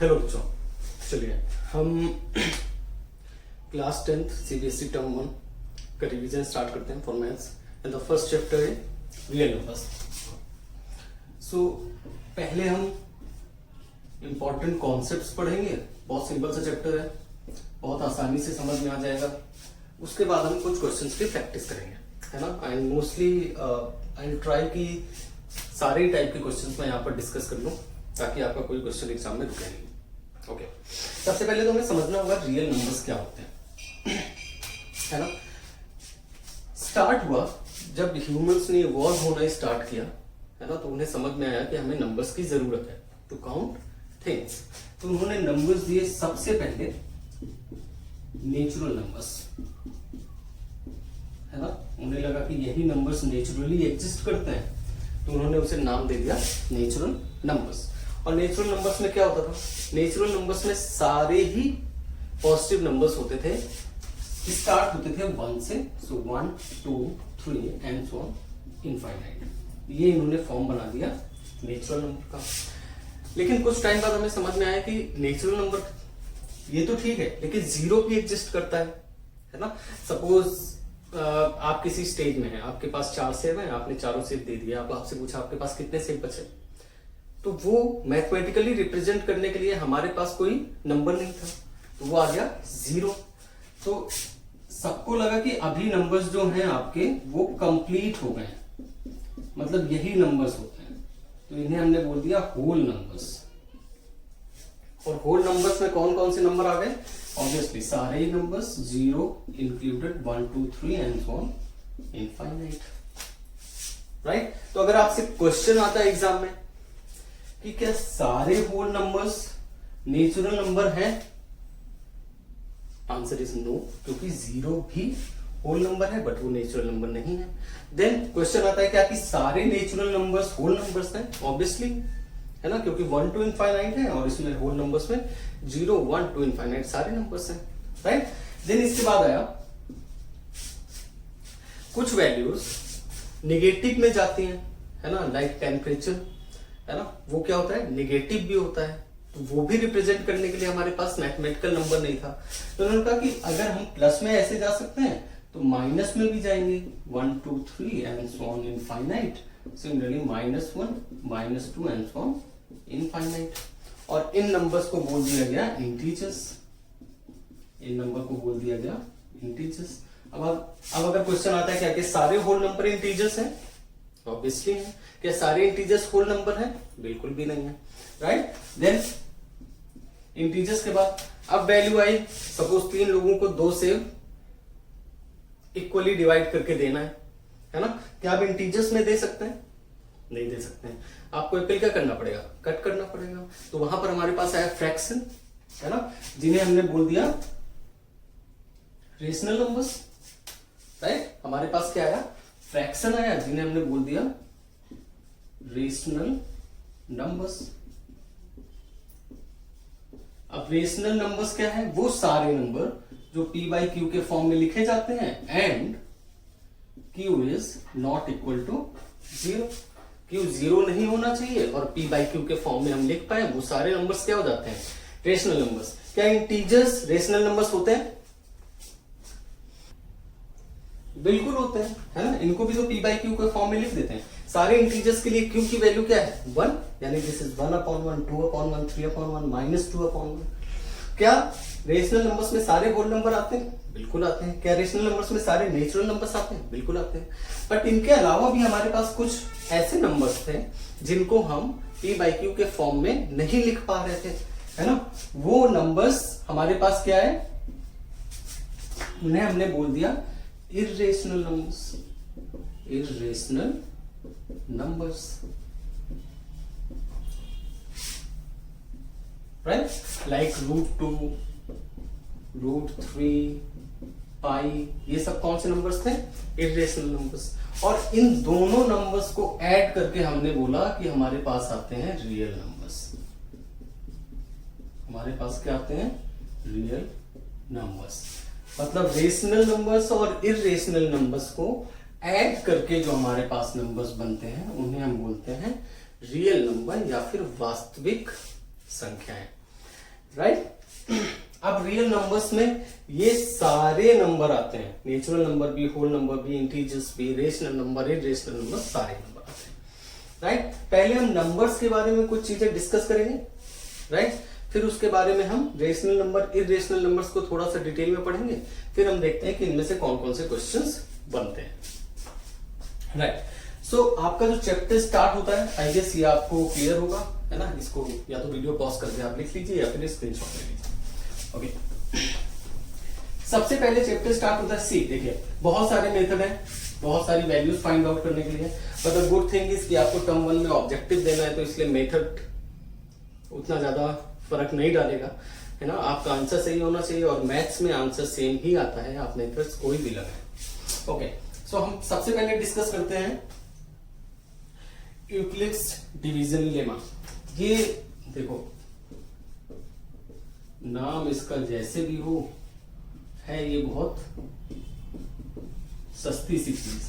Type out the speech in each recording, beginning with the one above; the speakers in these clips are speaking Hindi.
हेलो बच्चों, चलिए हम क्लास 10th सीबीएसई टर्म 1 का रिवीजन स्टार्ट करते हैं for maths and the first chapter है रियल नंबर्स। सो पहले हम इंपॉर्टेंट कॉन्सेप्ट्स पढ़ेंगे। बहुत सिंपल सा चैप्टर है, बहुत आसानी से समझ में आ जाएगा। उसके बाद हम कुछ क्वेश्चंस की प्रैक्टिस करेंगे, है ना। एंड मोस्टली आई ट्राई कि सारे टाइप के क्वेश्चंस मैं यहाँ पर डिस्कस कर लूँ ताकि आपका कोई क्वेश्चन एग्जाम में रुके नहीं। ओके, सबसे पहले तो हमें समझना होगा रियल नंबर्स क्या होते हैं, है ना। स्टार्ट हुआ जब ह्यूमंस ने इवॉल्व होना स्टार्ट किया, है ना, तो उन्हें समझ में आया कि हमें नंबर्स की जरूरत है टू काउंट थिंग्स। तो उन्होंने नंबर्स दिए सबसे पहले नेचुरल नंबर्स, है ना। उन्हें लगा कि यही नंबर्स नेचुरली एग्जिस्ट करते हैं, तो उन्होंने उसे नाम दे दिया नेचुरल नंबर्स। और नेचुरल नंबर्स में क्या होता था? नेचुरल नंबर्स में सारे ही पॉजिटिव नंबर्स होते थे, स्टार्ट होते थे 1 से। सो 1 2 3 एंड सो ऑन इनफाइनाइट। ये इन्होंने फॉर्म बना दिया नेचुरल नंबर का। लेकिन कुछ टाइम बाद हमें समझ में आया कि नेचुरल नंबर ये तो ठीक है, लेकिन जीरो भी एग्जिस्ट करता है ना। सपोज आप किसी स्टेज में हैं, आपके पास 4 सेब हैं, आपने चारों सेब दे दिए। आपसे पूछा आपके पास कितने सेब बचे, तो वो मैथमेटिकली रिप्रेजेंट करने के लिए हमारे पास कोई नंबर नहीं था, तो वो आ गया 0। तो सबको लगा कि अभी नंबर्स जो हैं आपके वो कंप्लीट हो गए, मतलब यही नंबर्स होते हैं, तो इन्हें हमने बोल दिया होल नंबर्स। और होल नंबर्स में कौन कौन से नंबर आ गए? ऑब्वियसली सारे ही numbers, 0 included, 1 2 3 and so on infinite, right. तो अगर आपसे क्वेश्चन आता है एग्जाम में कि क्या सारे होल नंबर्स नेचुरल नंबर हैं, आंसर इज नो, क्योंकि 0 भी होल नंबर है बट वो नेचुरल नंबर नहीं है। देन क्वेश्चन आता है क्या कि सारे नेचुरल नंबर्स होल नंबर्स हैं? ऑब्वियसली, है ना, क्योंकि 1 to इनफाइनाइट है और इसमें होल नंबर्स में 0 1 to इनफाइनाइट सारे नंबर्स हैं, राइट। देन इसके बाद आया कुछ वैल्यूज निगेटिव में जाती हैं, है ना, लाइक टेम्परेचर, है ना, वो क्या होता है? निगेटिव भी होता है, तो वो भी रिप्रेजेंट करने के लिए हमारे पास मैथमेटिकल नंबर नहीं था। तो उन्होंने कहा कि अगर हम प्लस में ऐसे जा सकते हैं तो माइनस में भी जाएंगे, 1 2 3 and so on infinite. Similarly -1 -2 and so on infinite. और इन नंबर्स को बोल दिया गया इंटीजर्स, इन नंबर को बोल दिया गया इंटीजर्स। अब अगर क्वेश्चन आता है क्या कि सारे होल नंबर इंटीजर्स हैं? ऑब्वियसली है। क्या सारे इंटीजर्स होल नंबर हैं? बिल्कुल भी नहीं है, राइट। देन इंटीजर्स के बाद अब वैल्यू आई, सपोज 3 लोगों को 2 सेब इक्वली डिवाइड करके देना है ना। क्या आप इंटीजर्स में दे सकते हैं? नहीं दे सकते हैं। आपको एप्पल क्या करना पड़ेगा? कट करना पड़ेगा। तो वहां पर हमारे पास आया फ्रैक्शन, है ना, जिन्हें हमने बोल दिया रेशनल नंबर्स, राइट। हमारे पास क्या आया? फ्रैक्शन आया, जिन्हें हमने बोल दिया रेशनल नंबर्स। अब रेशनल नंबर्स क्या है? वो सारे नंबर जो p बाई क्यू के फॉर्म में लिखे जाते हैं and q is not equal to 0। q 0 नहीं होना चाहिए और p बाई क्यू के फॉर्म में हम लिख पाए, वो सारे नंबर्स क्या हो जाते हैं? Rational numbers. क्या इंटीजर्स रेशनल नंबर्स होते हैं? बिल्कुल होते हैं, है ना। इनको भी तो p बाई क्यू के फॉर्म में लिख देते हैं। सारे इंटीजर्स के लिए q की वैल्यू क्या है? 1, यानी दिस इज 1/1 2/1 3/1 -2/1। क्या रेशनल नंबर्स में सारे होल नंबर आते हैं? बिल्कुल आते हैं। क्या रेशनल नंबर्स में सारे नेचुरल नंबर्स आते हैं? बिल्कुल आते हैं। बट इनके अलावा भी हमारे पास कुछ ऐसे नंबर्स थे जिनको हम p बाई क्यू के फॉर्म में नहीं लिख पा रहे थे, है ना। वो नंबर्स हमारे पास क्या है? उन्हें हमने बोल दिया irrational numbers, irrational numbers, right. Like √2 √3 पाई, ये सब कौन से नंबर्स थे? Irrational numbers. और इन दोनों नंबर्स को ऐड करके हमने बोला कि हमारे पास आते हैं रियल नंबर्स। हमारे पास क्या आते हैं? Real numbers. मतलब रेशनल नंबर्स और इर्रेशनल नंबर्स को ऐड करके जो हमारे पास नंबर्स बनते हैं उन्हें हम बोलते हैं रियल नंबर या फिर वास्तविक संख्याएं। राइट। अब रियल नंबर्स में ये सारे नंबर आते हैं, नेचुरल नंबर भी, होल नंबर भी, इंटीजर्स भी, रेशनल नंबर, इरेशनल नंबर, सारे नंबर आते हैं, राइट। पहले हम नंबर्स के बारे में कुछ चीजें डिस्कस करेंगे, राइट। फिर उसके बारे में हम रेशनल नंबर, इरेशनल नंबर्स को थोड़ा सा डिटेल में पढ़ेंगे। फिर हम देखते हैं कि इनमें से कौन कौन से क्वेश्चंस बनते हैं, राइट। सो आपका जो चैप्टर स्टार्ट होता है, आई गेस ये आपको क्लियर होगा, है ना। इसको या तो वीडियो पॉज करके आप लिख लीजिए या फिर स्क्रीनशॉट ले लीजिए। ओके, सबसे पहले चैप्टर स्टार्ट होता है सी। देखिए बहुत सारे मेथड हैं, बहुत सारी वैल्यूज फाइंड आउट करने के लिए, but the good thing is कि आपको टर्म 1 में ऑब्जेक्टिव देना है, तो इसलिए मेथड उतना ज्यादा फर्क नहीं डालेगा, है ना। आपका आंसर सही होना चाहिए और मैथ्स में आंसर सेम ही आता है, आप मेथड्स कोई भी लगाएं। ओके, सो हम सबसे पहले डिस्कस करते हैं यूक्लिड्स डिवीजन लेमा। ये देखो नाम इसका जैसे भी हो है, ये बहुत सस्ती सी चीज,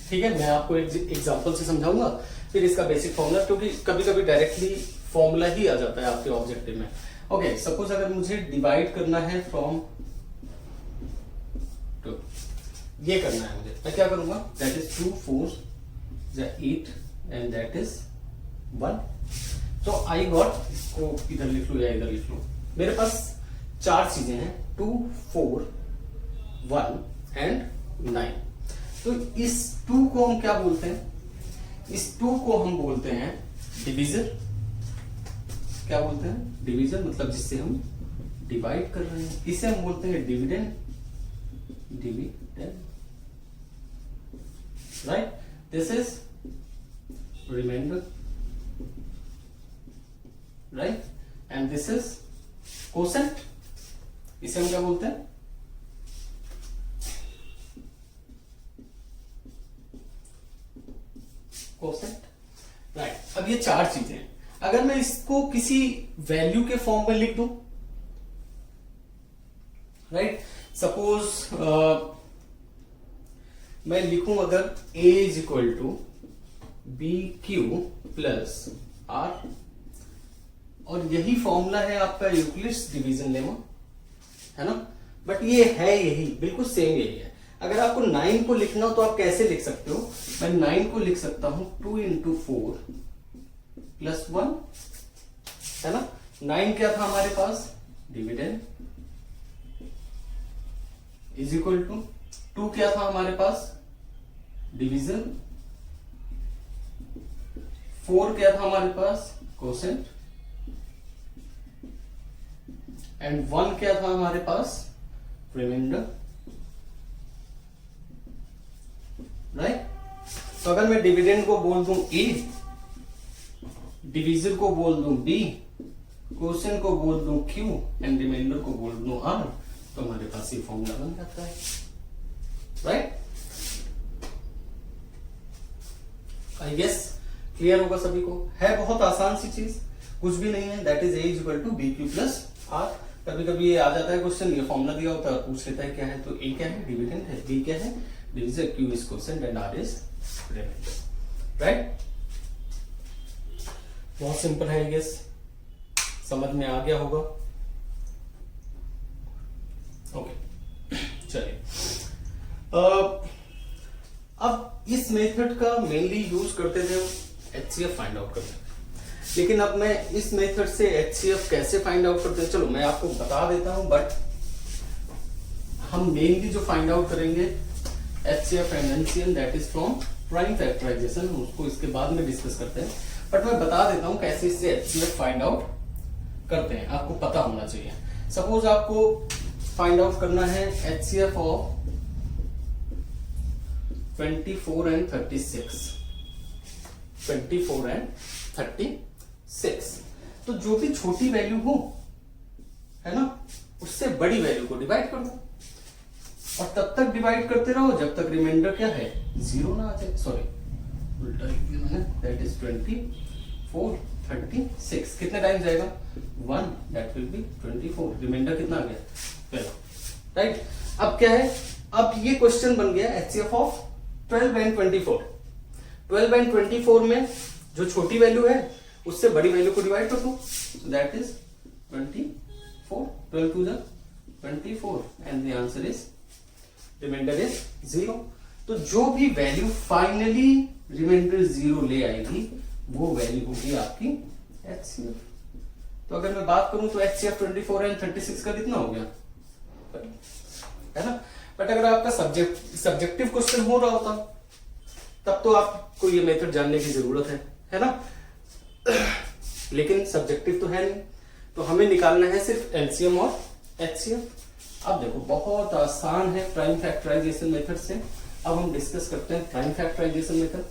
ठीक है। मैं आपको एक एग्जांपल से समझाऊंगा, फिर इसका बेसिक फॉर्मूला, क्योंकि कभी कभी डायरेक्टली फॉर्मूला ही आ जाता है आपके ऑब्जेक्टिव में। ओके, सपोज अगर मुझे डिवाइड करना है फ्रॉम टू, ये करना है मुझे, मैं क्या करूंगा, that is 2 4 8 and that is 1। तो आई गॉट, इसको इधर लिख लो या इधर लिख लो, मेरे पास 4 चीजें हैं, 2 4 1 एंड 9। तो इस 2 को हम क्या बोलते हैं, इस 2 को हम बोलते हैं डिवीजर। क्या बोलते हैं, डिवीजर, मतलब जिससे हम डिवाइड कर रहे हैं। इसे हम बोलते हैं dividend, dividend, right. This is remainder, right, and this is quotient. इसे हम क्या बोलते हैं, कोसेंट, राइट। अब ये 4 चीजें हैं, अगर मैं इसको किसी वैल्यू के फॉर्म में लिख दूं, राइट, सपोज मैं लिखूं अगर a is equal to b q plus r, और यही फॉर्मूला है आपका यूक्लिड्स डिवीजन लेमा, है ना। बट ये है यही, बिल्कुल सेम यही है। अगर आपको 9 को लिखना हो तो आप कैसे लिख सकते हो, मैं 9 को लिख सकता हूं 2 into 4 प्लस 1, है ना। 9 क्या था हमारे पास, डिविडेंड, इज इक्वल टू 2 क्या था हमारे पास, डिवीजन, 4 क्या था हमारे पास, कोसेंट, एंड 1 क्या था हमारे पास, रिमाइंडर, राइट। तो अगर मैं डिविडेंड को बोल दूं ए, डिवीजर को बोल दूं बी, कोसेंट को बोल दूं क्यू एंड रिमाइंडर को बोल दूं आर, तो हमारे पास ये फॉर्मूला बन जाता है, राइट। आई गेस क्लियर होगा सभी को, है बहुत आसान सी चीज, कुछ भी नहीं है। That is a is equal to b q plus r. कभी कभी ये आ जाता है क्वेश्चन, ये फॉर्मूला दिया होता है, पूछ लेता है क्या है, तो ए क्या है, डिविडेंड है, बी क्या है, divisor, q is quotient and r is remainder, right. बहुत सिंपल है, आई गेस समझ में आ गया होगा। ओके, चलिए अब इस मेथड का मेनली यूज करते थे एचसीएफ फाइंड आउट करने में, लेकिन अब मैं इस मेथड से एचसीएफ कैसे फाइंड आउट करते हैं, चलो मैं आपको बता देता हूं। बट हम मेनली जो फाइंड आउट करेंगे HCF and LCM, that is from prime factorization, उसको इसके बाद में डिस्कस करते हैं। बट मैं बता देता हूं कैसे इससे एचसीएफ फाइंड आउट करते हैं, आपको पता होना चाहिए। सपोज आपको फाइंड आउट करना है एचसीएफ ऑफ 24 and 36, 24 and 36, तो जो भी छोटी वैल्यू हो, है ना, उससे बड़ी वैल्यू को डिवाइड कर दो, और तब तक डिवाइड करते रहो जब तक रिमाइंडर क्या है, 0 ना आ जाए। सॉरी, उल्टा लिख दिया मैंने, दैट इज 24 36, कितने टाइम जाएगा, 1, दैट विल बी 24, रिमाइंडर कितना आ गया, 12, राइट। अब क्या है, अब ये क्वेश्चन बन गया एचसीएफ ऑफ 12 and 24। 12 and 24 में जो छोटी वैल्यू है उससे बड़ी वैल्यू को डिवाइड कर दो, so that is 24, 12 to the 24 and the answer is remainder is 0। तो जो भी वैल्यू फाइनली रिमाइंडर 0 ले आएगी वो वैल्यू होगी आपकी HCF। तो अगर मैं बात करूं तो HCF 24 एंड 36 का कितना हो गया, है ना। बट अगर आपका सब्जेक्टिव क्वेश्चन हो रहा होता तब तो आपको ये मेथड जानने की जरूरत है ना। लेकिन सब्जेक्टिव तो है नहीं, तो हमें निकालना है सिर्फ LCM और HCF। अब देखो बहुत आसान है प्राइम फैक्टराइजेशन मेथड से। अब हम डिस्कस करते हैं prime factorization method.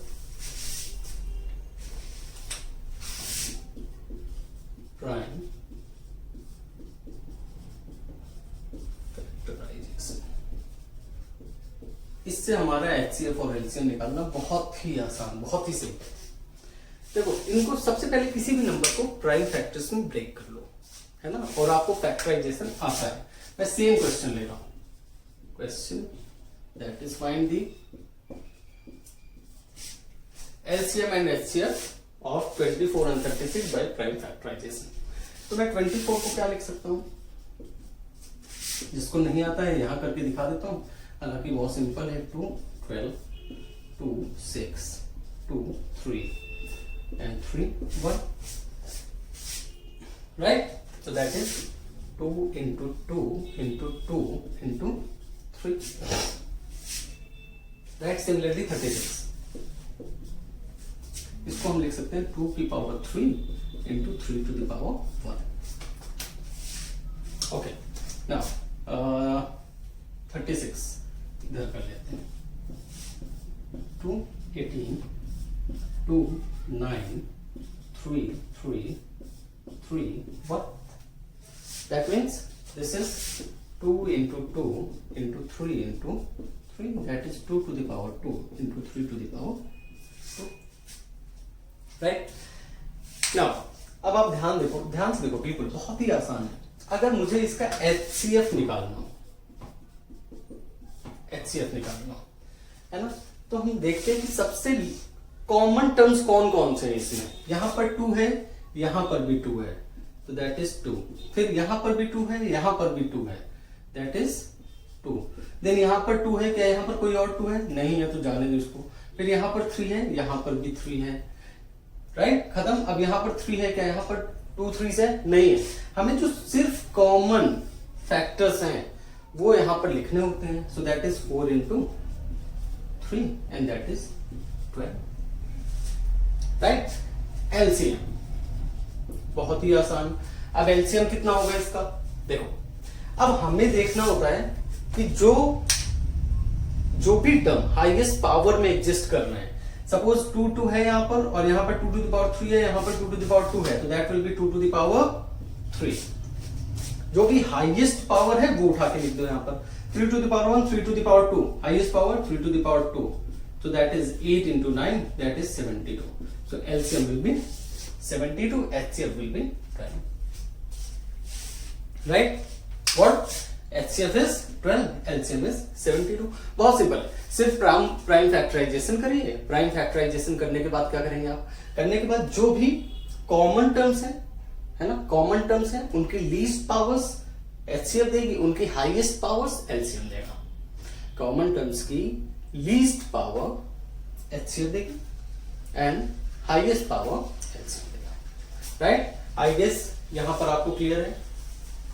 Prime factorization, इससे हमारा HCF और LCM निकालना बहुत ही आसान, बहुत ही सिंपल। देखो इनको सबसे पहले किसी भी नंबर को प्राइम फैक्टर्स में ब्रेक कर लो, है ना, और आपको फैक्टराइजेशन आता है। मैं सेम क्वेश्चन ले रहा हूं, question that is find the LCM and HCF of 24 and 36 by prime factorization. तो मैं 24 को क्या लिख सकता हूं, जिसको नहीं आता है यहां करके दिखा देता हूं, हालांकि बहुत सिंपल है। 2, 12, 2, 6, 2, 3 and 3, 1, right? So that is 2 into 2 into 2 into 3, right? Similarly 36, इसको हम लिख सकते हैं 2 की power 3 into 3 to the power 1. Okay, now 36 इधर कर लेते हैं। 2, 18, 2, 9, 3, 3, 3, what? That means this is 2 into 2 into 3 into 3, that is 2 to the power 2 into 3 to the power 2, right? Now अब आप ध्यान से देखो, बिल्कुल बहुत ही आसान है। अगर मुझे इसका HCF निकालना हो, है ना, तो हम देखते हैं कि सबसे कॉमन टर्म्स कौन कौन से हैं इसमें। यहां पर 2 है, यहां पर भी 2 है, तो दैट इज 2। फिर यहां पर भी 2 है, यहां पर भी 2 है, दैट इज 2। देन यहां पर 2 है, क्या यहां पर कोई और 2 है? नहीं है, तो जाने दो इसको। फिर यहां पर 3 है, यहां पर भी 3 है, राइट, खत्म। अब यहां पर 3 है, क्या यहां पर 2 3 है? नहीं है। हमें जो सिर्फ कॉमन फैक्टर्स हैं वो यहां पर लिखने होते हैं, सो that is 4 into 3 and that is 12, right. LCM बहुत ही आसान। अब LCM कितना होगा इसका, देखो अब हमें देखना होता है कि जो भी टर्म हाईएस्ट पावर में एग्जिस्ट कर रहे हैं, सपोज 2 2 है यहां पर, और यहां पर 2 to the power 3 है, यहां पर 2 to the power 2 है, तो that will be 2 to the power 3। जो भी हाईएस्ट पावर है वो उठा के लिख दो यहां पर। 3 to the power 1, 3 to the power 2, highest power 3 to the power 2, so that is 8 into 9, that is 72. So LCM will be 72, HCF will be 12, right? What? HCF is 12, LCM is 72। बहुत सिंपल है, सिर्फ प्राइम फैक्टराइजेशन करिए। प्राइम फैक्टराइजेशन करने के बाद क्या करेंगे आप, करने के बाद जो भी कॉमन टर्म्स है ना, कॉमन टर्म्स हैं उनकी लीस्ट पावर्स HCF देगी, उनकी हाईएस्ट पावर्स LCM देगा। कॉमन टर्म्स की लीस्ट पावर HCF देगी एंड हाईएस्ट पावर LCM देगा, राइट। आई गेस यहां पर आपको क्लियर है,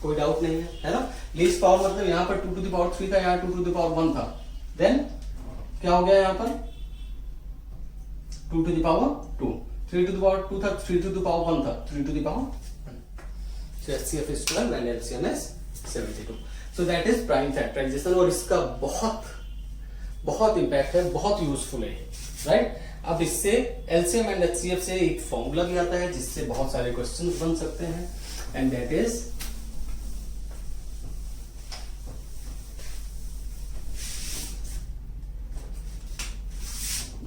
कोई डाउट नहीं है ना। लीस्ट पावर मतलब यहां पर 2 to the power 3 था, यहां 2 to the power 1 था, देन क्या हो गया यहां पर 2 to the power 2, 3 to the power 2 था, 3 to the power 1 था, 3 to the power 1। So HCF is 12 and LCM is 72. So that is prime factorization, और इसका बहुत इंपैक्ट है, बहुत यूजफुल है, राइट। अब इससे LCM एंड HCF से एक फॉर्मूला भी आता है जिससे बहुत सारे क्वेश्चंस बन सकते हैं, and that is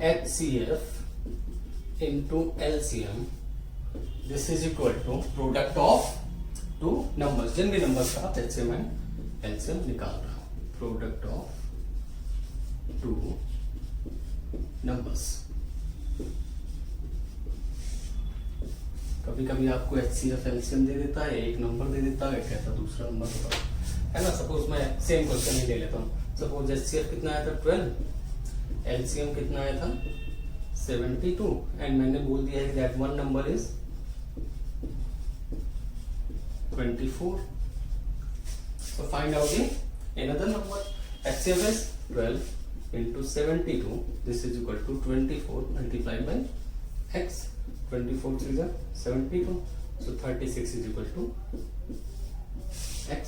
HCF into LCM, this is equal to product of two numbers, जिन भी नंबर्स का आप HCM एंड LCM निकाल रहा हूं, प्रोडक्ट ऑफ टू नंबर्स। कभी कभी आपको HCF LCM दे देता है, एक नंबर दे देता है, कहता दूसरा नंबर बताओ, है ना। सपोज मैं सेम क्वेश्चन ही ले लेता हूँ। सपोज HCF कितना आया था 12, LCM कितना आया था 72, एंड मैंने बोल दिया है कि that one number is 24. So find out the another number. HCF is 12 into 72. This is equal to 24 multiplied by x. 24 3 is 72. So 36 is equal to x.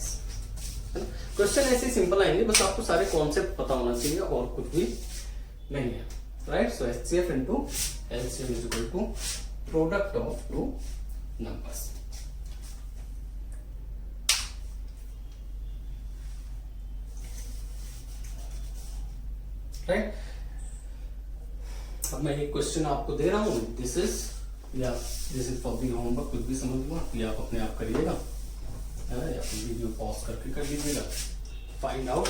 Question ऐसे सिंपल आएंगे, बस आपको सारे कॉन्सेप्ट पता होना चाहिए और कुछ भी नहीं है, right. So HCF into LCM is equal to product of two numbers. Right. अब मैं एक क्वेश्चन आपको दे रहा हूं, this is for the homework, कुछ भी समझ लो ये आप अपने आप करिएगा, है ना, या फिर वीडियो पॉज करके कर लीजिएगा। Find out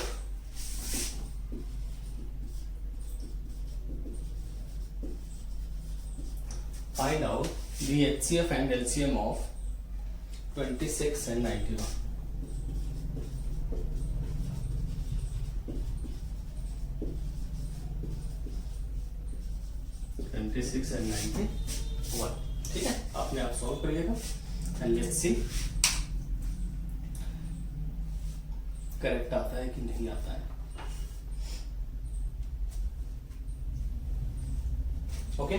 the HCF and LCM of 26 and 91. and 91, ठीक है, आपने आप सॉल्व करिएगा एंड लेट्स सी करेक्ट आता है कि नहीं आता है। ओके,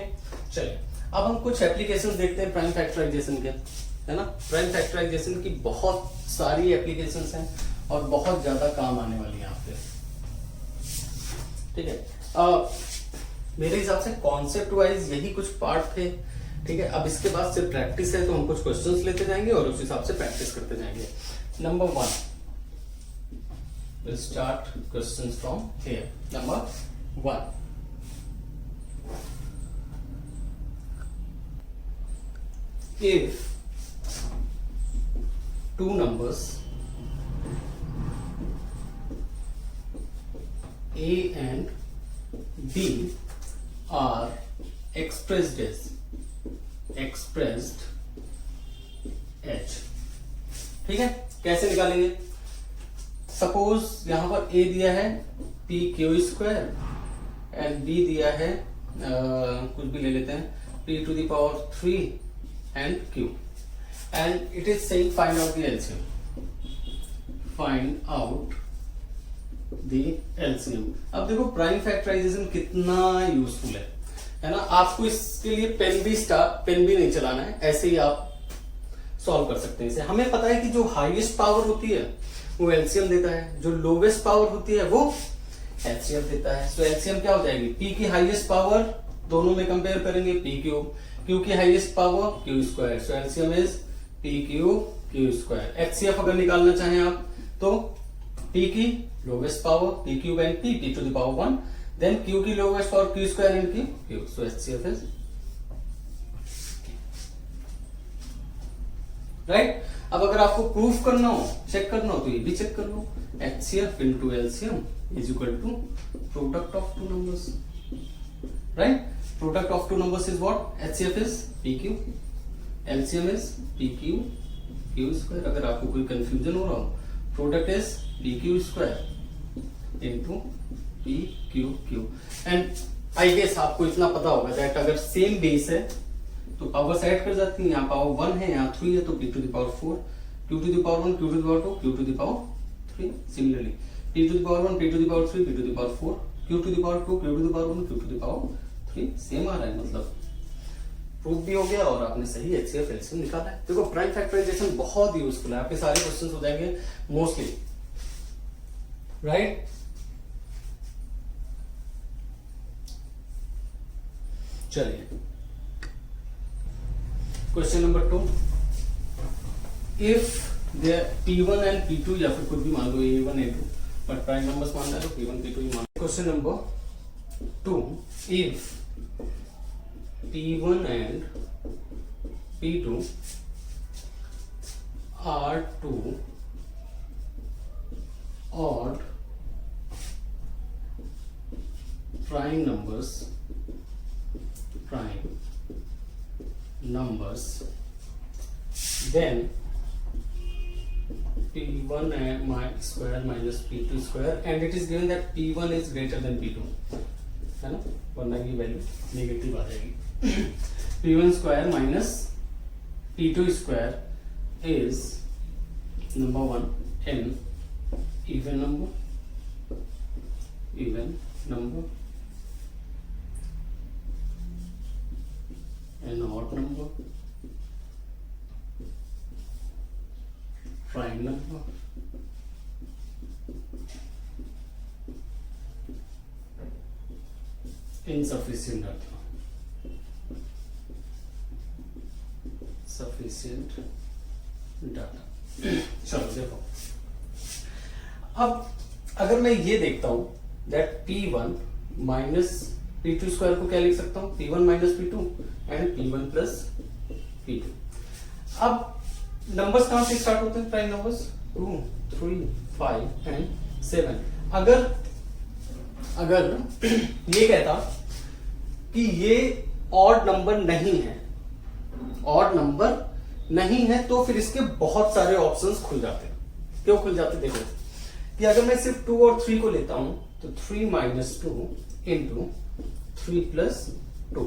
चलिए अब हम कुछ एप्लीकेशंस देखते हैं प्राइम फैक्टराइजेशन के, है ना। प्राइम फैक्टराइजेशन की बहुत सारी एप्लीकेशंस हैं और बहुत ज्यादा काम आने वाली है आपके, ठीक है। मेरे हिसाब से कॉन्सेप्ट वाइज यही कुछ पार्ट थे, ठीक है। अब इसके बाद सिर्फ प्रैक्टिस है, तो हम कुछ क्वेश्चंस लेते जाएंगे और उस हिसाब से प्रैक्टिस करते जाएंगे। Number 1, we'll start questions from here. Number 1, if two numbers A and B are expressed H, ठीक है। कैसे निकालेंगे? सपोज यहां पर A दिया है PQ² एंड B दिया है कुछ भी ले लेते हैं P⁻³ and Q, and it is saying find out the LCM, find out the LCM। अब देखो प्राइम फैक्टराइजेशन कितना यूजफुल है ना। आपको इसके लिए पेन भी नहीं चलाना है, ऐसे ही आप सॉल्व कर सकते हैं इसे। हमें पता है कि जो हाईएस्ट पावर होती है वो LCM देता है, जो लोवेस्ट पावर होती है वो HCF देता है। सो LCM क्या हो जाएगी, P की हाईएस्ट पावर, दोनों में कंपेयर करेंगे P3, Q की highest power Q², so LCM is PQ² HCF अगर निकालना चाहें आप तो P की lowest power PQ and P⁻1, then Q की lowest power Q² and Q, so HCF is right। अब अगर आपको प्रूफ करना हो, चेक करना हो, तो ये भी चेक कर लो, HCF into LCM is equal to product of two numbers, right। Product of two numbers is what? HCF is PQ, LCM is PQ² अगर आपको कोई कंफ्यूजन हो रहा हो, product is PQ² into PQQ, and I guess आपको इतना पता होगा दैट अगर सेम बेस है तो पावर ऐड कर जाती है, यहाँ पावर 1 है, यहाँ 3 है, तो P⁻4, Q⁻1, Q⁻2, Q⁻3, similarly P⁻1, P⁻3, P⁻4, Q⁻2, Q⁻1, Q⁻3, same आ रहा है, मतलब प्रूफ भी हो गया और आपने सही HCF LCM निकाला है। देखो प्राइम फैक्टराइजेशन बहुत यूजफुल है, आपके सारे क्वेश्चंस हो जाएंगे मोस्टली, राइट। चलिए question number 2, if P1 and P2 या फिर कुछ भी मान लो A1 A2, but prime numbers मानना है तो P1 P2 ही मान लो। Question number 2, if P1 and P2 are two odd prime numbers then p1 square minus p2 square and it is given that p1 is greater than p2, है ना, वरना की वैल्यू नेगेटिव आ जाएगी। p1 square minus p2 square is number 1 n even number an odd number, prime number, insufficient data, sufficient data। चलो देखो, अब अगर मैं ये देखता हूं that p1 minus p2 square को क्या लिख सकता हूं, p1 minus p2 and p1 plus p2। अब नंबर्स कहां से स्टार्ट होते हैं, प्राइम नंबर्स 2 3 5 एंड 7। अगर ये कहता कि ये ऑड नंबर नहीं है तो फिर इसके बहुत सारे ऑप्शंस खुल जाते हैं। क्यों खुल जाते, देखो कि अगर मैं सिर्फ 2 और 3 को लेता हूं तो 3 माइनस 2 इंटू 3 प्लस 2,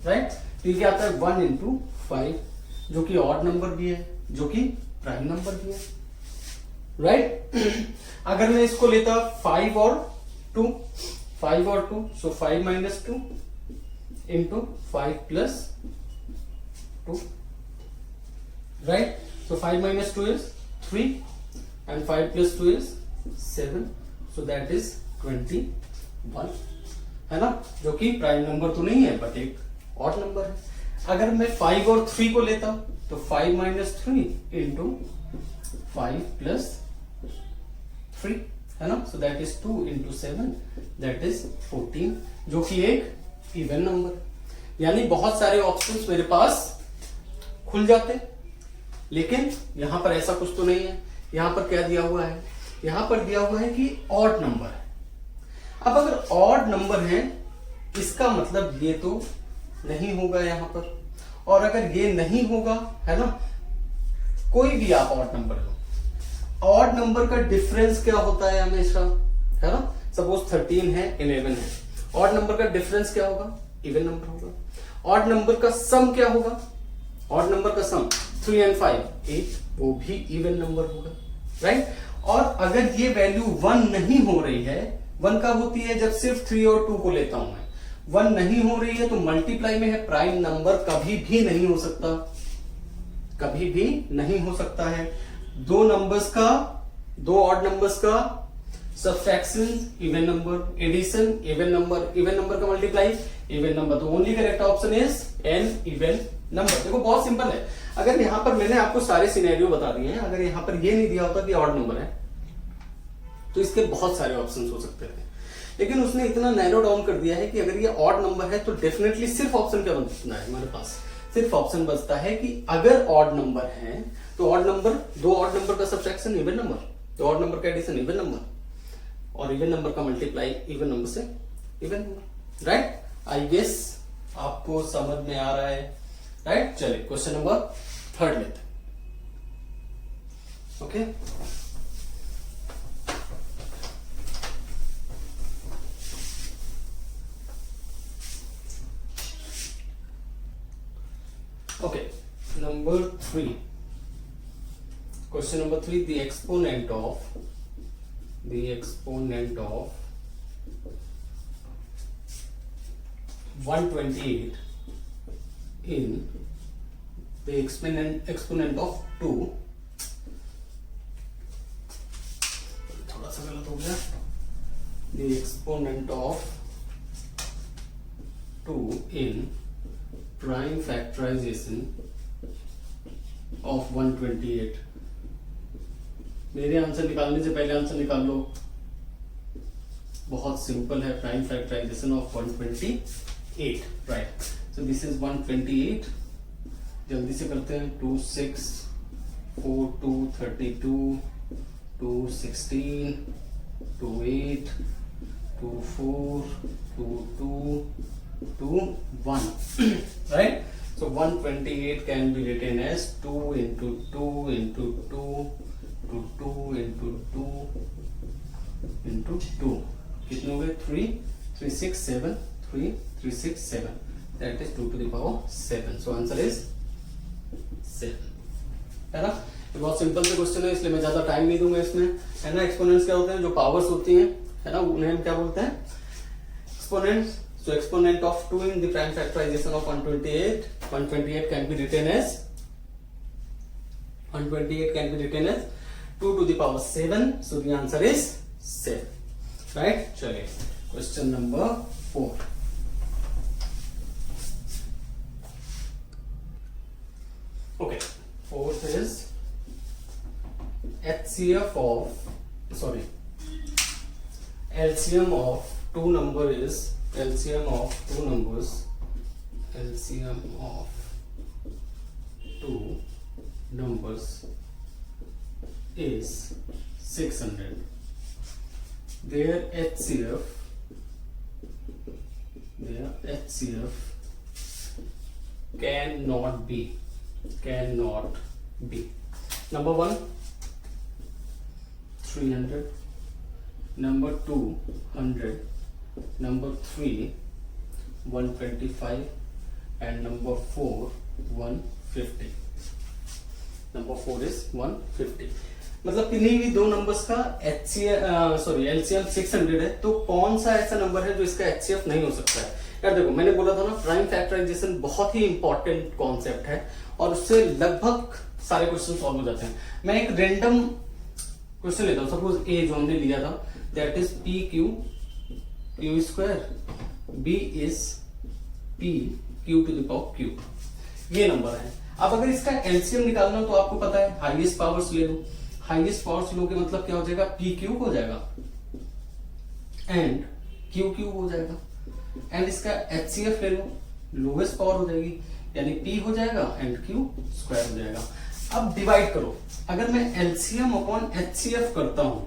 राइट। तो ये क्या आता है 1 इंटू 5, जो कि ऑड नंबर भी है, जो कि प्राइम नंबर भी है, राइट। अगर मैं इसको लेता 5 और 2 सो 5 minus 2 into 5 plus 2, right. So 5 minus 2 is 3 and 5 plus 2 is 7, so that is 21, है ना, जो कि प्राइम नंबर तो नहीं है बट एक ऑड नंबर है। अगर मैं 5 और 3 को लेता हूं तो 5 माइनस 3 इंटू 5 प्लस 3, है ना, सो that is 2 into 7 that is 14, जो कि एक इवन नंबर। यानी बहुत सारे ऑप्शंस मेरे पास खुल जाते, लेकिन यहां पर ऐसा कुछ तो नहीं है। यहां पर क्या दिया हुआ है, यहां पर दिया हुआ है कि ऑड नंबर है। अब अगर ऑड नंबर है इसका मतलब ये तो नहीं होगा यहां पर, और अगर ये नहीं होगा, है ना, कोई भी आप ऑड नंबर लो, ऑड नंबर का डिफरेंस क्या होता है हमेशा, है ना। सपोज 13 है 11 है, ऑड नंबर का डिफरेंस क्या होगा, इवन नंबर होगा। ऑड नंबर का सम क्या होगा, ऑड नंबर का सम 3 and 5 8, वो भी इवन नंबर होगा, राइट। और अगर ये वैल्यू 1 नहीं हो रही है, 1 कब होती है, जब सिर्फ 3 और 2 को लेता हूं मैं, 1 नहीं हो रही है तो मल्टीप्लाई में है, प्राइम नंबर कभी भी नहीं हो सकता, कभी भी नहीं हो सकता है। दो ऑड नंबर्स का subtraction even number, addition even number का मल्टीप्लाई इवन नंबर। तो only correct option is an even number. देखो बहुत सिंपल है। अगर यहां पर मैंने आपको सारे सिनेरियो बता दिए हैं, अगर यहां पर ये नहीं दिया होता कि ऑड नंबर है तो इसके बहुत सारे ऑप्शंस हो सकते थे, लेकिन उसने इतना नैरो डाउन कर दिया है कि अगर ये ऑड नंबर है तो डेफिनेटली सिर्फ ऑप्शन क्या बचता है हमारे पास, सिर्फ ऑप्शन बचता है कि अगर ऑड नंबर है तो ऑड नंबर, दो ऑड नंबर का सब्ट्रैक्शन इवन नंबर, दो ऑड नंबर का एडिशन इवन नंबर, और इवन नंबर का मल्टीप्लाई इवन नंबर से even number, right. I guess आपको समझ में आ रहा है, राइट। चलिए क्वेश्चन नंबर 3 लेते हैं। Okay, okay, number 3, question number 3, the exponent of 128 in the exponent of 2, थोड़ा सा गलत हो गया, the exponent of 2 in prime factorization of 128। मेरे आंसर निकालने से पहले आंसर निकाल लो, बहुत सिंपल है। Prime factorization of 128, right. So this is 128, जल्दी से करते हैं। 2 6 4 2 32 2 16 2 8 2 4 2 2 2 1, right. So 128 can be written as 2 into 2 into 2 to 2 into 2 into 2. कितने हो गए? 3 3 6 7 3 3 6 7. That is 2 to the power 7. So answer is 7. है ना? ये बहुत सिंपल से क्वेश्चन है, इसलिए मैं ज्यादा टाइम नहीं दूंगा इसमें, है ना? एक्सपोनेंट्स क्या होते हैं? जो पावर्स होती हैं, है ना, उन्हें हम क्या बोलते हैं? Exponents. So exponent of 2 in the prime factorization of 128 can be written as 2 to the power 7. So the answer is 7. Right? चलिए question number 4. Okay, fourth is LCM of two numbers is 600. Their HCF cannot be number 1 300, number 2 100, number 3 125 and number 4 150. Number 4 is 150. मतलब किन्हीं भी दो नंबर्स का एलसीएम 600 है, तो कौन सा ऐसा नंबर है जो इसका एचसीएफ नहीं हो सकता है? यार देखो, मैंने बोला था ना, प्राइम फैक्टराइजेशन बहुत ही इंपॉर्टेंट कॉन्सेप्ट है और उससे लगभग सारे क्वेश्चन सॉल्व हो जाते हैं. मैं एक रैंडम क्वेश्चन लेता हूं. सपोज ए जो हमने लिया था, that is p q square, b is p q to the power q. ये नंबर है. अब अगर इसका एलसीएम निकालना हो तो आपको पता है हाईएस्ट पावर्स ले लो. हाईएस्ट पावर्स लोगे मतलब क्या हो जाएगा? पी क्यूब हो जाएगा एंड क्यू क्यूब हो जाएगा. एंड इसका एचसीएफ ले लो, लोवेस्ट पावर हो जाएगी, यानी पी हो जाएगा एंड क्यू स्क्वायर हो जाएगा. अब डिवाइड करो. अगर मैं एलसीएम अपॉन एचसीएफ करता हूं,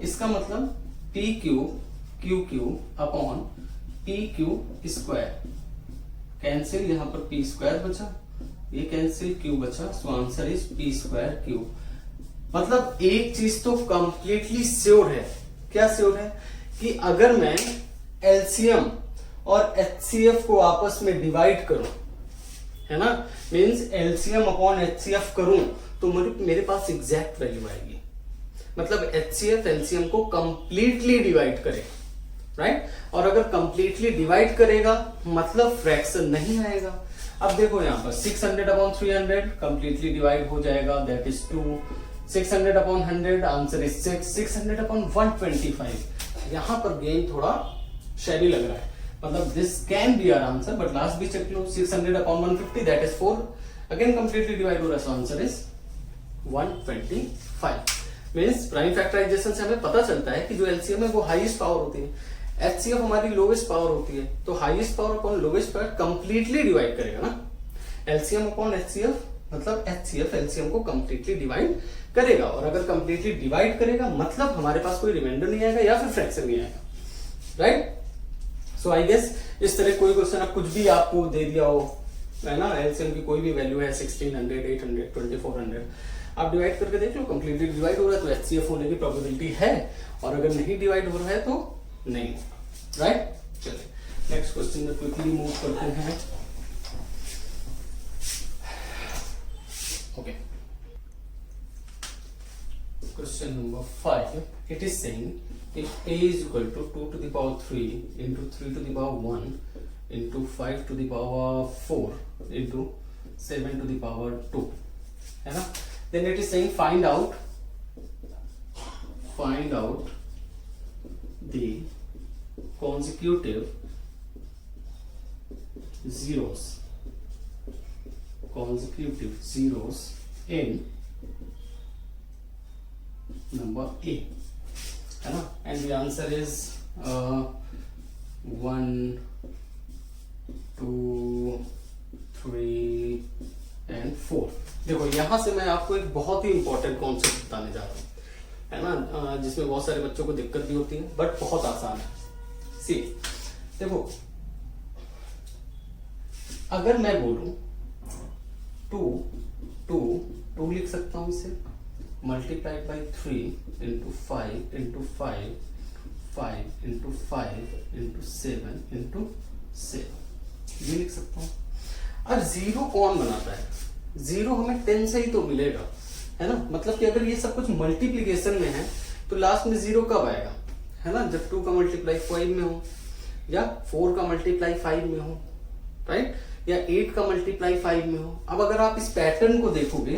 इसका मतलब P cube Q cube upon P cube square. Cancel, यहां पर पी स्क्वायर बचा, ये कैंसिल, क्यू बचा. सो answer is P square Q. मतलब एक चीज तो कंप्लीटली श्योर है. क्या श्योर है? कि अगर मैं एलसीएम और एचसीएफ को आपस में डिवाइड करूं, है ना, मींस एलसीएम अपॉन एचसीएफ करूं, तो मेरे पास एग्जैक्ट वैल्यू आएगी. मतलब एचसीएफ एलसीएम को कंप्लीटली डिवाइड करे, राइट? और अगर कंप्लीटली डिवाइड करेगा मतलब फ्रैक्शन नहीं आएगा. अब देखो यहां पर 600 अपॉन 300 कंप्लीटली डिवाइड हो जाएगा, that is 2. 600 upon 100 answer is 6. 600 upon 125, यहां पर गेम थोड़ा शैली लग रहा है. मतलब this can be our answer, but last भी चेक लो. 600 upon 150 that is 4. Again completely divide हो रहा है, so answer is 125. Means prime factorization से हमें पता चलता है कि जो एलसीएम है वो हाईएस्ट पावर होती है, एचसीएफ हमारी लोवेस्ट पावर होती है. तो highest power upon lowest power completely divide करेगा ना. एलसीएम अपॉन एचसीएफ मतलब एचसीएफ एलसीएम को कंप्लीटली डिवाइड करेगा. और अगर कंप्लीटली डिवाइड करेगा मतलब हमारे पास कोई रिमाइंडर नहीं आएगा या फिर फ्रैक्शन नहीं आएगा, राइट? सो आई गेस इस तरह कोई क्वेश्चन अब कुछ भी आपको दे दिया हो, है ना, एलसीएम की कोई भी वैल्यू है 1600, 800, 2400, आप डिवाइड करके देख लो. कंप्लीटली डिवाइड हो रहा है तो एचसीएफ होने की प्रोबेबिलिटी है, और अगर नहीं डिवाइड हो रहा है तो नहीं, राइट? चलिए नेक्स्ट क्वेश्चन में क्विकली मूव करते हैं. Okay, question number 5. It is saying if a is equal to 2 to the power 3 into 3 to the power 1 into 5 to the power 4 into 7 to the power 2, है ना, then it is saying find out the consecutive zeros in number A, है ना. And the answer is 1 2 3 and 4. देखो यहां से मैं आपको एक बहुत ही इंपॉर्टेंट कॉन्सेप्ट बताने जा रहा हूं, है ना, जिसमें बहुत सारे बच्चों को दिक्कत भी होती है, बट बहुत आसान है. सी देखो, अगर मैं बोलूं 2 लिख सकता हूं इसे, multiplied by 3 into 5 into 5 5 into 5 into 7 into 7, ये लिख सकता हूं। अब जीरो कौन बनाता है? जीरो हमें 10 से ही तो मिलेगा, है ना। मतलब कि अगर ये सब कुछ मल्टीप्लीकेशन में है तो लास्ट में जीरो कब आएगा, है ना, जब 2 का मल्टीप्लाई 5 में हो, या 4 का मल्टीप्लाई 5 में हो, राइट, या 8 का मल्टीप्लाई 5 में हो। अब अगर आप इस पैटर्न को देखोगे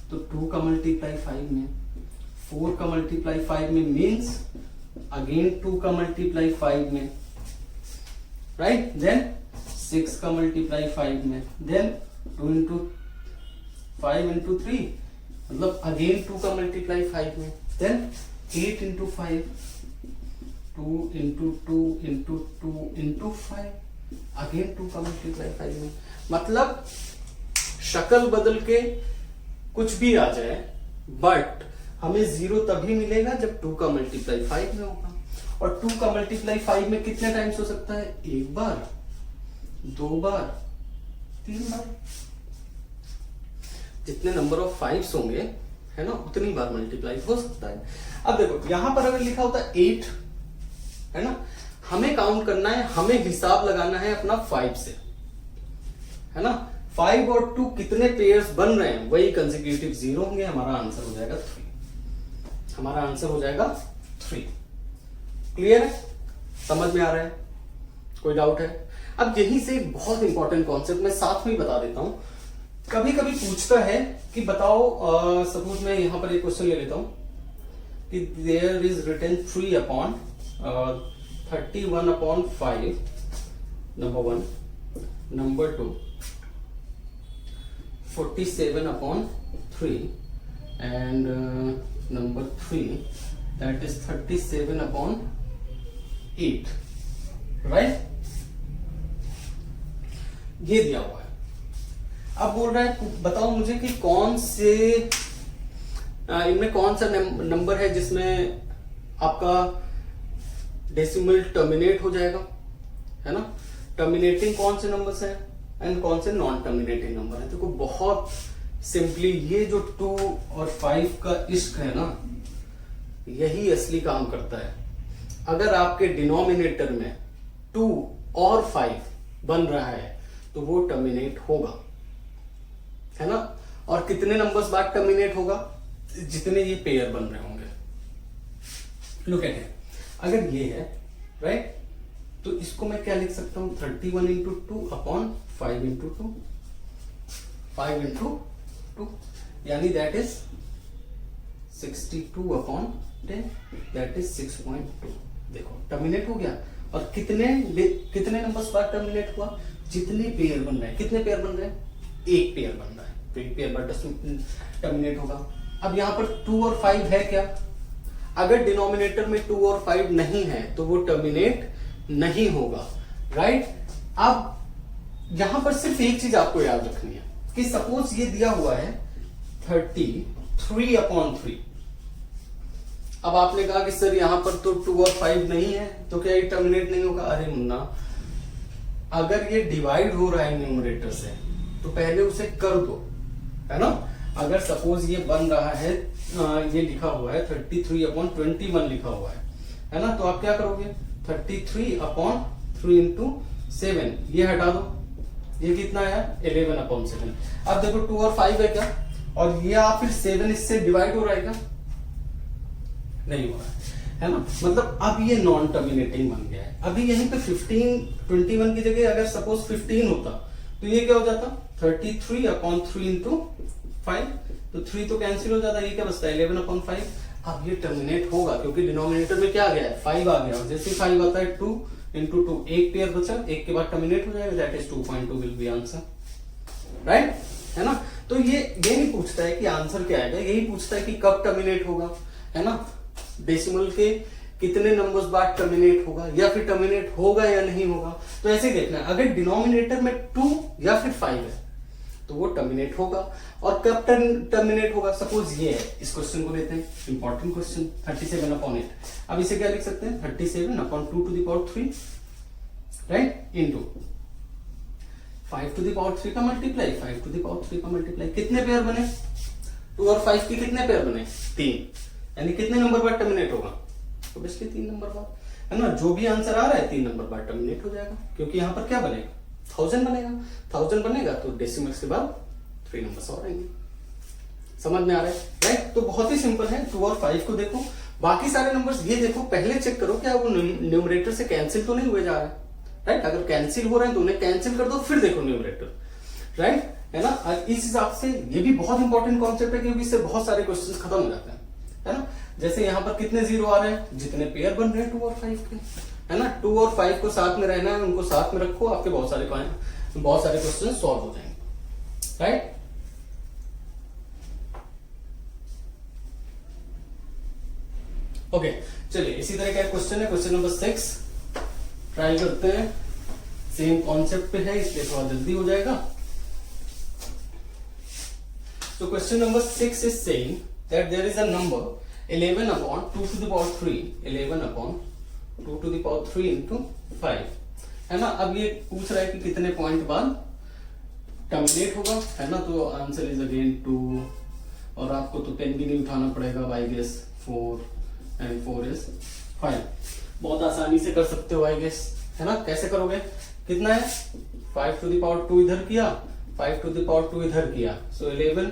तो 2 का मल्टीप्लाई 5 में, 4 का मल्टीप्लाई 5 में मीन्स अगेन 2 का मल्टीप्लाई 5 में, राइट, देन 6 का मल्टीप्लाई 5 में, देन 2 इंटू 5 इंटू 3 मतलब अगेन 2 का मल्टीप्लाई 5 में, then 8 into 5, 2 into 2 into 2 into 5, again 2 का मल्टीप्लाई 5 में। मतलब शक्ल बदल के कुछ भी आ जाए बट हमें जीरो तभी मिलेगा जब 2 का मल्टीप्लाई 5 में होगा। और 2 का मल्टीप्लाई 5 में कितने टाइम्स हो सकता है? एक बार, 2 बार, 3 बार। जितने नंबर ऑफ 5s होंगे, है ना, उतनी बार मल्टीप्लाई हो सकता है। अब देखो यहां पर अगर लिखा होता 8, है ना, हमें काउंट करना है, हमें हिसाब लगाना है अपना 5 से, है ना। 5 और 2 कितने पेयर्स बन रहे हैं वही कंसेक्यूटिव जीरो होंगे, हमारा आंसर हो जाएगा 3। हमारा आंसर हो जाएगा 3। क्लियर है? समझ में आ रहा है? कोई डाउट है? अब यहीं से एक बहुत इंपॉर्टेंट कॉन्सेप्ट मैं साथ में बता देता हूं। कभी कभी पूछता है कि बताओ, सपोज मैं यहां पर एक क्वेश्चन ले लेता हूं कि there is written 3 upon 31 upon 5, number 1, number 2 47 upon 3 and number 3 that is 37 upon 8, right? ये दिया हुआ है। अब बोल रहा है बताओ मुझे कि कौन से इनमें कौन सा नंबर है जिसमें आपका डेसिमल टर्मिनेट हो जाएगा, है ना। टर्मिनेटिंग कौन से नंबर्स हैं एंड कौन से नॉन टर्मिनेटिंग नंबर है। देखो बहुत सिंपली ये जो 2 और 5 का इश्क है ना, यही असली काम करता है। अगर आपके डिनोमिनेटर में 2 और 5 बन रहा है तो वो टर्मिनेट होगा, है ना। और कितने नंबर्स बाद टर्मिनेट होगा? जितने ये पेयर बन रहे होंगे। लुक एट इट, अगर ये है राइट, तो इसको मैं क्या लिख सकता हूं? 31 इंटू 2 अपॉन 5 इंटू 2, 5 इंटू 2, यानी that is 62 upon 10, that is 6.2। देखो टर्मिनेट हो गया। और कितने नंबर्स बाद टर्मिनेट हुआ? जितने पेयर बन रहे हैं। कितने पेयर बन रहे हैं? एक पेयर बन रहा है, तो एक पेयर बाद टर्मिनेट होगा। अब यहां पर 2 और 5 है क्या? अगर डिनोमिनेटर में 2 और 5 नहीं है तो वो टर्मिनेट नहीं होगा, राइट। अब यहां पर सिर्फ एक चीज आपको याद रखनी है कि सपोज ये दिया हुआ है 33 अपॉन 3। अब आपने कहा कि सर यहां पर तो 2 और 5 नहीं है तो क्या ये टर्मिनेट नहीं होगा? अरे मुन्ना, अगर ये डिवाइड हो रहा है न्यूमरेटर से तो पहले उसे कर दो, है ना। अगर सपोज ये बन रहा है, ये लिखा हुआ है 33 अपॉन 21 लिखा हुआ है ना, तो आप क्या करोगे? 33 अपॉन 3 इंटू 7, ये हटा दो, ये कितना आया? 11 अपॉन 7। अब देखो 2 और 5 है क्या? और ये आप फिर 7 इससे डिवाइड हो रहा है क्या? नहीं हो रहा है ना। मतलब अब ये नॉन टर्मिनेटिंग बन गया है। अभी यहीं पे 21 की जगह अगर सपोज 15 होता तो ये क्या हो जाता? 33 अपॉन 3 इंटू 5, तो 3 तो कैंसिल हो जाता, ये क्या बचता है? 11 अपॉन 5। अब ये टर्मिनेट होगा क्योंकि डिनोमिनेटर में क्या आ गया है? 5 आ गया, और जैसे 5 आता है 2 इंटू 2, एक पेयर बचा, एक के बाद टर्मिनेट हो जाएगा, that is 2.2 will be answer, right, है ना। तो ये नहीं पूछता है कि आंसर क्या आएगा, यही पूछता है कि कब टर्मिनेट होगा, है ना। डेसिमल के कितने नंबर्स बाद टर्मिनेट होगा, या फिर टर्मिनेट होगा या नहीं होगा। तो ऐसे ही देखना है, अगर डिनोमिनेटर में 2 या फिर 5 है तो वो टर्मिनेट होगा। और कब टर्मिनेट होगा? सपोज ये है, इस क्वेश्चन को लेते हैं, इंपॉर्टेंट क्वेश्चन, 37 अपॉन 8। अब इसे क्या लिख सकते हैं? 37 upon 2 to the power 3, right, into 5 to the power 3 का मल्टीप्लाई, 5 टू द पावर 3 का मल्टीप्लाई, कितने पेयर बने? 2 और 5 के कितने पेयर बने? 3, यानी कितने नंबर बाद टर्मिनेट होगा? ऑब्वियसली 3 नंबर बाद, है ना। जो भी आंसर आ रहा है 3 नंबर बाद टर्मिनेट हो जाएगा, क्योंकि यहाँ पर क्या बनेगा? 1000 बनेगा। 1000 बनेगा तो डेसिमल्स के बाद 3 नंबर्स और आएंगे। समझ में आ रहा है, राइट? तो बहुत ही सिंपल है। 2 और 5 को देखो, बाकी सारे नंबर्स ये देखो, पहले चेक करो क्या वो न्यूमरेटर से कैंसिल तो नहीं हुए जा रहा है, राइट? अगर कैंसिल हो रहे हैं तो उन्हें कैंसिल कर दो, फिर देखो न्यूमरेटर, राइट, है ना। इस हिसाब से ये भी बहुत इंपॉर्टेंट कॉन्सेप्ट है, क्योंकि इससे बहुत सारे क्वेश्चंस खत्म हो जाते हैं, है ना। जैसे यहाँ पर कितने जीरो आ रहे हैं? जितने पेयर बन रहे हैं 2 और 5 के, है ना। 2 और 5 को साथ में रहना है, उनको साथ में रखो, आपके बहुत सारे क्वेश्चन सॉल्व हो जाएंगे, राइट। ओके, चलिए इसी तरह का क्वेश्चन है, क्वेश्चन नंबर 6 ट्राई करते हैं। सेम कॉन्सेप्ट पे है, इसलिए थोड़ा जल्दी हो जाएगा। So question number 6 is saying that there is a number 11 upon 2 to the power 3, 11 upon 2 to the power 3 into 5, है ना। अब ये पूछ रहा है कि कितने पॉइंट बाद टर्मिनेट होगा, है ना। तो आंसर इज अगेन 2, और आपको तो पेन भी नहीं उठाना पड़ेगा, आई गेस 4 एंड 4 इज 5। बहुत आसानी से कर सकते हो आई गेस, है ना। कैसे करोगे? कितना है? 5 टू द पावर 2 इधर किया, 5 टू द पावर 2 इधर किया, so 11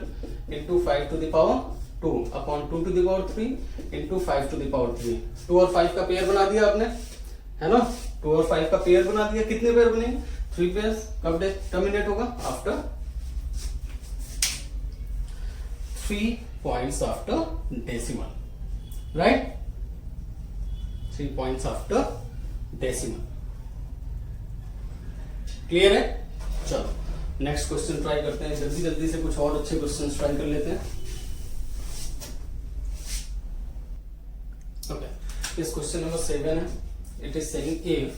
into 5 to the power 2 upon 2 to the power 3 into 5 to the power 3। 2 और 5 का पेयर बना दिया आपने, है ना। 2 और 5 का पेयर बना दिया, कितने पेयर बनेंगे? 3 पेयर्स। कब टर्मिनेट होगा? After 3 points after decimal, right, 3 points after decimal. Clear है? चलो नेक्स्ट क्वेश्चन ट्राई करते हैं, जल्दी जल्दी से कुछ और अच्छे क्वेश्चंस ट्राई कर लेते हैं। ओके, इस क्वेश्चन नंबर 7 है। It is saying if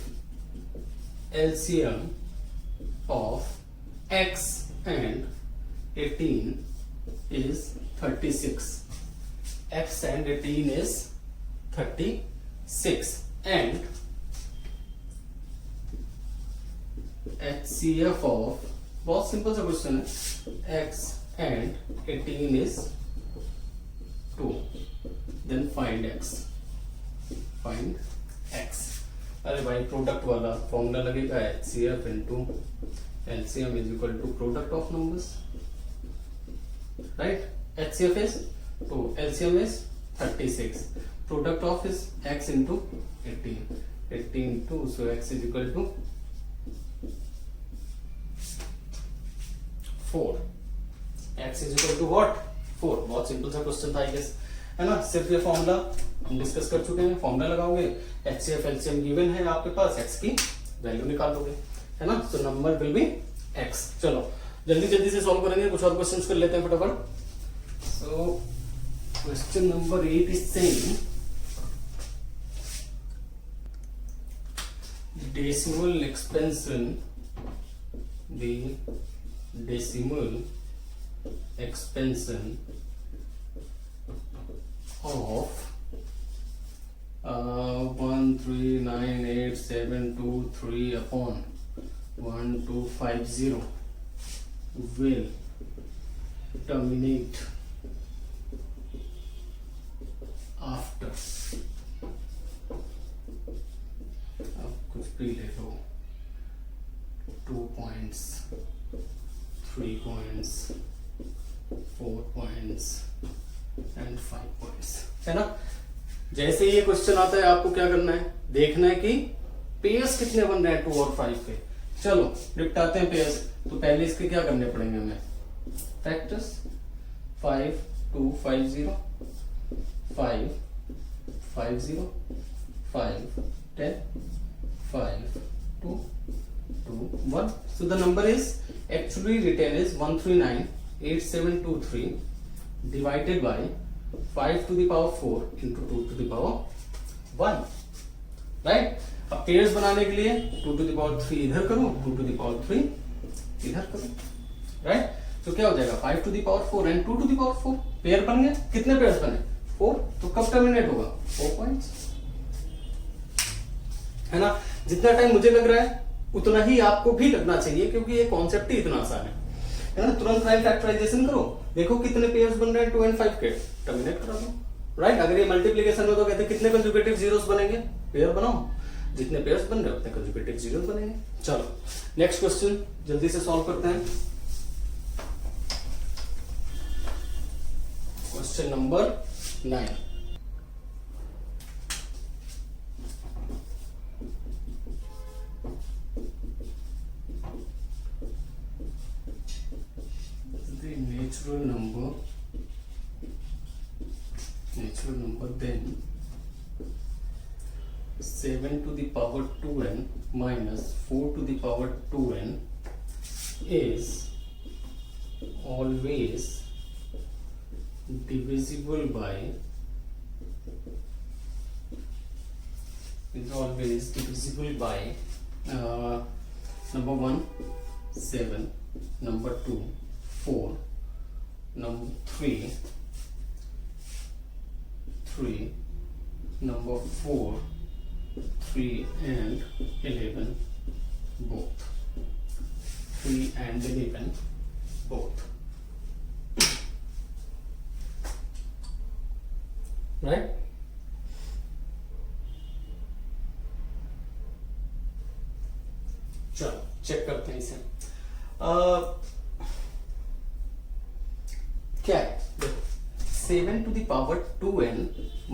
LCM of x and 18 is 36, x and 18 is 36 and HCF of, बहुत सिंपल सा क्वेश्चन है, x and 18 is 2, then find x, find x। अरे भाई प्रोडक्ट वाला फॉर्मूला लगेगा, HCF into LCM is equal to product of numbers, right. HCF is 2, LCM is 36, product of is x into 18 2, so x is equal to 4, x is equal to what? 4। बहुत सिंपल सा क्वेश्चन था आई गेस, है ना। सिर्फ ये फॉर्मूला हम डिस्कस कर चुके हैं, फॉर्मूला लगाओगे, HCF LCM गिवन है आपके पास, x की वैल्यू निकालोगे, है ना। तो नंबर विल बी x। चलो जल्दी जल्दी से सॉल्व करेंगे, कुछ और क्वेश्चंस कर लेते हैं फटाफट। So question number 8 is saying decimal expansion, the decimal expansion of 1398723 upon 1250 will terminate after, अब कुछ भी ले लो, 2 points, 3 points, 4 points and 5 points, है ना। जैसे ये क्वेश्चन आता है आपको क्या करना है? देखना है कि पेयर्स कितने बन रहे हैं 2 और 5 के। चलो निपटाते हैं पेयर्स। तो पहले इसके क्या करने पड़ेंगे हमें? Factors, 5 2 5 0, 5 5 0, 5 10, 5 2 2 1. So the number is actually written is 1398723 divided by 5 to the power 4 into 2 to the power 1, right? अब पेयर्स बनाने के लिए 2 to the power 3 इधर करो, 2 to the power 3 इधर करो, राइट। तो क्या हो जाएगा? 5 to the power 4 and 2 to the power 4 pair बन गए। कितने पेयर्स बने? 4। तो कब टर्मिनेट होगा? 4 पॉइंट्स, है ना। जितना टाइम मुझे लग रहा है उतना ही आपको भी लगना चाहिए, क्योंकि ये कॉन्सेप्ट ही इतना आसान है ना। तुरंत प्राइम फैक्टराइजेशन करो, देखो कितने पेयर्स बन रहे हैं 2 and 5 के, टर्मिनेट करा दो, राइट। अगर ये मल्टीप्लीकेशन में तो कहते हैं कितने कंजुगेटिव जीरोस बनेंगे, पेयर बनाओ, जितने पेयर्स बन रहे हैं उतने कंजुगेटिव जीरोस बनेंगे। चलो नेक्स्ट क्वेश्चन जल्दी से सॉल्व करते हैं। Question number 9। natural number then 7 to the power 2n minus 4 to the power 2n is always divisible by number 1 7, number 2 4, number 3 number 4 3 and 11 both, 3 and 11 both, right? चलो चेक करते हैं इसे। क्या है, देखो 7 to the power 2n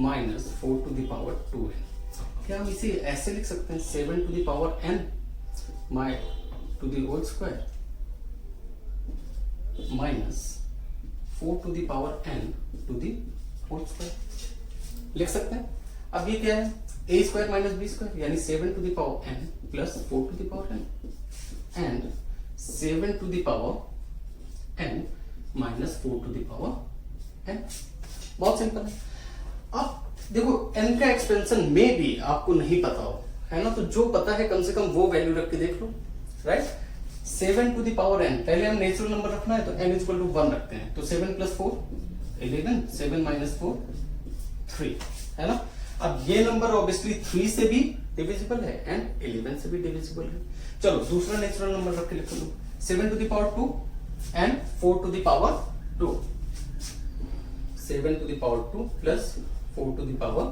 minus 4 to the power 2n, क्या हम इसे ऐसे लिख सकते हैं 7 to the power n to the whole square minus 4 to the power n to the whole square, लिख सकते हैं। अब ये क्या है, a square minus b square, यानी 7 to the power n plus 4 to the power n and 7 to the power n minus 4 to the power n। बहुत सिंपल है। अब देखो n का एक्सपेंशन में भी आपको नहीं पता हो, है ना, तो जो पता है कम से कम वो वैल्यू रख के देख लो, right. 7 to the power n, पहले हम नेचुरल नंबर रखना है तो n इज इक्वल टू 1 रखते हैं, तो 7 plus 4 11, 7 minus 4 3, है ना। अब ये नंबर ऑब्वियसली 3 से भी डिविजिबल है एंड 11 से भी डिविजिबल है। चलो दूसरा नेचुरल नंबर रख के लिख लो, 7 to the power 2 and 4 to the power 2, 7 to the power 2 plus 4 to the power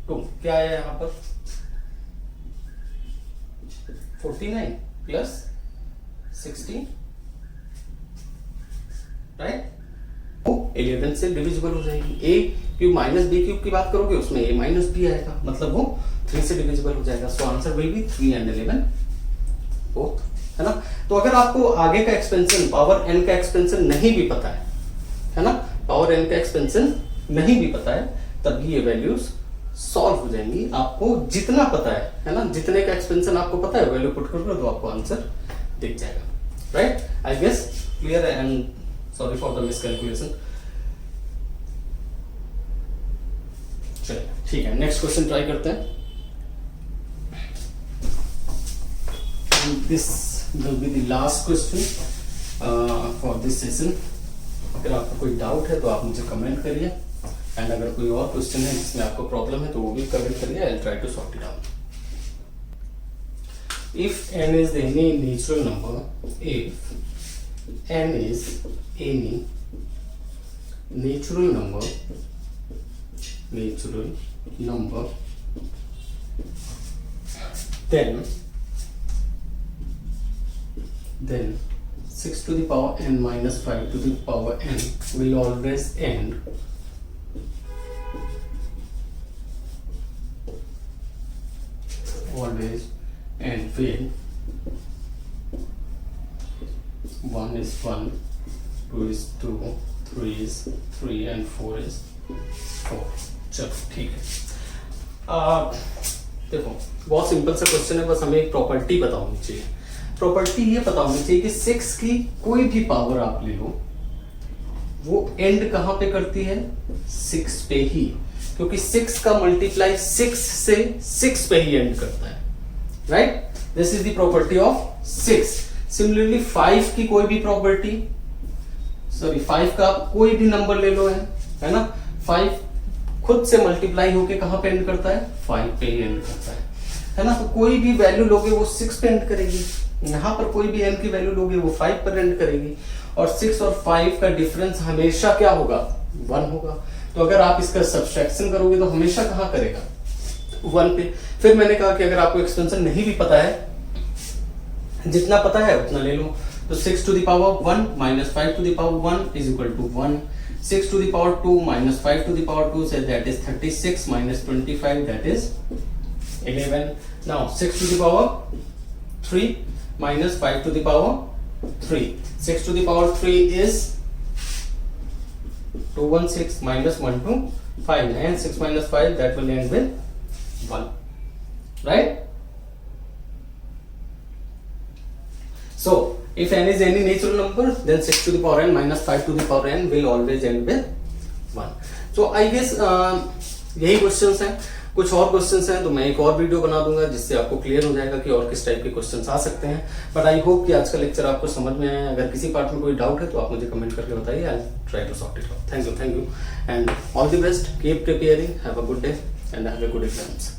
2, क्या है यहां पर 49 plus 16, राइट। 11 से डिविजिबल हो जाएगी। a cube minus b cube की बात करोगे उसमें a माइनस बी आएगा, मतलब वो 3 से डिविजिबल हो जाएगा। So answer will be 3 and 11 both, है ना। तो अगर आपको आगे का एक्सपेंशन पावर n का एक्सपेंशन नहीं भी पता है ना, पावर n का एक्सपेंशन नहीं भी पता है, तब भी ये वैल्यूज सॉल्व हो जाएंगी। आपको जितना पता है ना, जितने का एक्सपेंशन आपको पता है वैल्यू पुट कर लो तो आपको आंसर दिख जाएगा, राइट। आई गेस क्लियर है and sorry for the miscalculation. चलिए ठीक है, नेक्स्ट क्वेश्चन ट्राई करते हैं। This will be the last question for this session. अगर आपको कोई डाउट है तो आप मुझे कमेंट करिए, एंड अगर कोई और क्वेश्चन है जिसमें आपको प्रॉब्लम है तो वो भी कमेंट करिए, I will try to sort it out. If n is any natural number, if n is any natural number, then 6 to the power n minus 5 to the power n will always end with 1 is 1, 2 is 2, 3 is 3 and 4 is 4। चलो ठीक है। देखो बहुत सिंपल सा क्वेश्चन है, बस हमें एक प्रॉपर्टी पता होनी चाहिए। प्रॉपर्टी ये पता होनी चाहिए कि 6 की कोई भी पावर आप ले लो, वो एंड कहां पे करती है, 6 पे ही, क्योंकि 6 का मल्टीप्लाई 6 से 6 पे ही एंड करता है, right. This is the property of 6। Similarly 5 की कोई भी प्रॉपर्टी, सॉरी 5 का आप कोई भी नंबर ले लो, है ना, 5 खुद से मल्टीप्लाई होके कहां पे एंड करता है, 5 पे ही एंड करता है। है ना। तो कोई भी वैल्यू लोगे वो 6 पे एंड करेगी, यहाँ पर कोई भी n की वैल्यू लोगे वो 5 पर एंड करेगी, और 6 और 5 का डिफरेंस हमेशा क्या होगा, 1 होगा। तो अगर आप इसका सब्सट्रैक्शन करोगे तो हमेशा कहाँ करेगा, 1 पे। फिर मैंने कहा कि अगर आपको एक्सपेंशन नहीं भी पता है, जितना पता है उतना ले लो। तो 6 to the power 1 minus 5 to the power 1 is equal to 1. 6 to the power 2 minus 5 to the power 2, so that is 36 minus 25, that is 11. Now 6 to the power 3 minus 5 to the power 3. 6 to the power 3 is 216 minus 1 to 5, and 6 minus 5, that will end with 1, right? So if n is any natural number, then 6 to the power n minus 5 to the power n will always end with 1. So I guess यही क्वेश्चंस हैं। कुछ और क्वेश्चंस हैं तो मैं एक और वीडियो बना दूंगा जिससे आपको क्लियर हो जाएगा कि और किस टाइप के क्वेश्चंस आ सकते हैं। बट आई होप कि आज का लेक्चर आपको समझ में आया। अगर किसी पार्ट में कोई डाउट है तो आप मुझे कमेंट करके बताइए, I try to sort it out. Thank you and all the best, keep preparing, have a good day and have a good exams.